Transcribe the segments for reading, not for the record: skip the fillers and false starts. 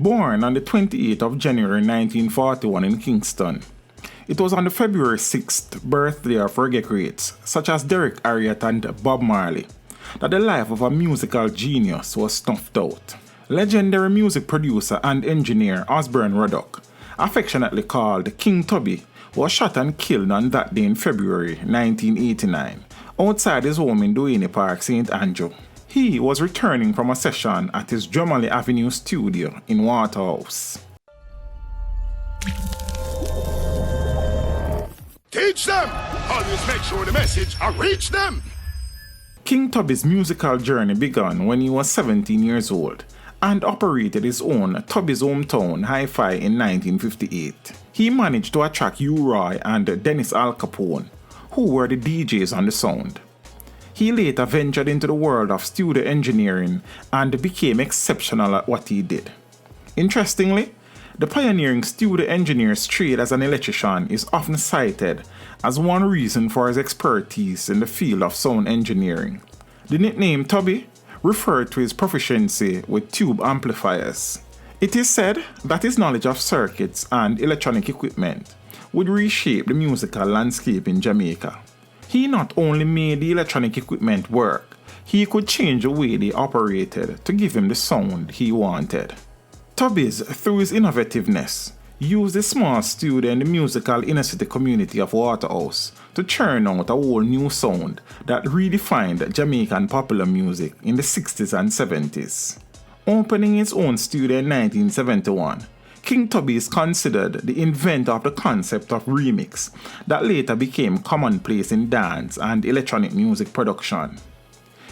Born on the 28th of January 1941 in Kingston, it was on the February 6th birthday of reggae greats such as Derek Harriott and Bob Marley that the life of a musical genius was snuffed out. Legendary music producer and engineer Osbourne Ruddock, affectionately called King Tubby, was shot and killed on that day in February 1989 outside his home in Duane Park, St. Andrew. He was returning from a session at his Drummondley Avenue studio in Waterhouse. Teach them! Always make sure the message reach them! King Tubby's musical journey began when he was 17 years old and operated his own Tubby's Hometown Hi-Fi in 1958. He managed to attract Hugh Roy and Dennis Al Capone, who were the DJs on the sound. He later ventured into the world of studio engineering and became exceptional at what he did. Interestingly, the pioneering studio engineer's trade as an electrician is often cited as one reason for his expertise in the field of sound engineering. The nickname Tubby referred to his proficiency with tube amplifiers. It is said that his knowledge of circuits and electronic equipment would reshape the musical landscape in Jamaica. He not only made the electronic equipment work, he could change the way they operated to give him the sound he wanted. Tubby's, through his innovativeness, used a small studio in the musical inner city community of Waterhouse to churn out a whole new sound that redefined Jamaican popular music in the 60s and 70s. Opening his own studio in 1971, King Tubby is considered the inventor of the concept of remix that later became commonplace in dance and electronic music production.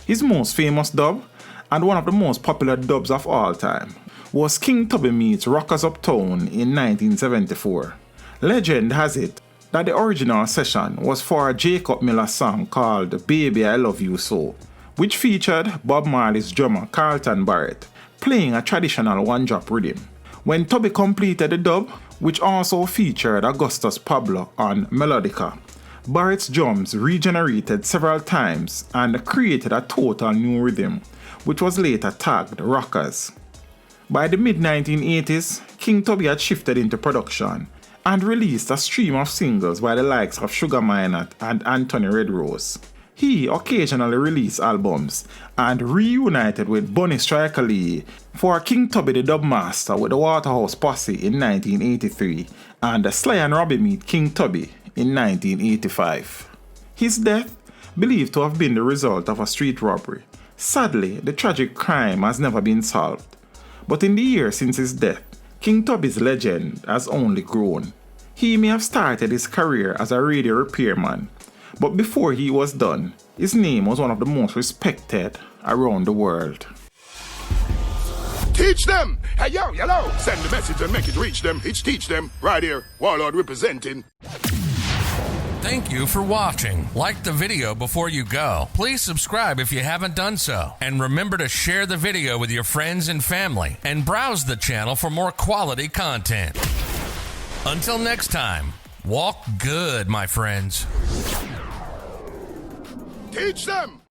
His most famous dub, and one of the most popular dubs of all time, was King Tubby Meets Rockers Uptown in 1974. Legend has it that the original session was for a Jacob Miller song called Baby I Love You So, which featured Bob Marley's drummer Carlton Barrett playing a traditional one-drop rhythm. When Tubby completed the dub, which also featured Augustus Pablo on melodica, Barrett's drums regenerated several times and created a total new rhythm, which was later tagged Rockers. By the mid-1980s, King Tubby had shifted into production and released a stream of singles by the likes of Sugar Minott and Anthony Redrose. He occasionally released albums and reunited with Bunny Striker Lee for King Tubby the Dub Master with the Waterhouse Posse in 1983 and Sly and Robbie Meet King Tubby in 1985. His death, believed to have been the result of a street robbery. Sadly, the tragic crime has never been solved. But in the years since his death, King Tubby's legend has only grown. He may have started his career as a radio repairman, but before he was done, his name was one of the most respected around the world. Teach them! Hey yo, hello! Send the message and make it reach them. It's teach them. Right here, Warlord representing. Thank you for watching. Like the video before you go. Please subscribe if you haven't done so. And remember to share the video with your friends and family. And browse the channel for more quality content. Until next time, walk good, my friends. Teach them!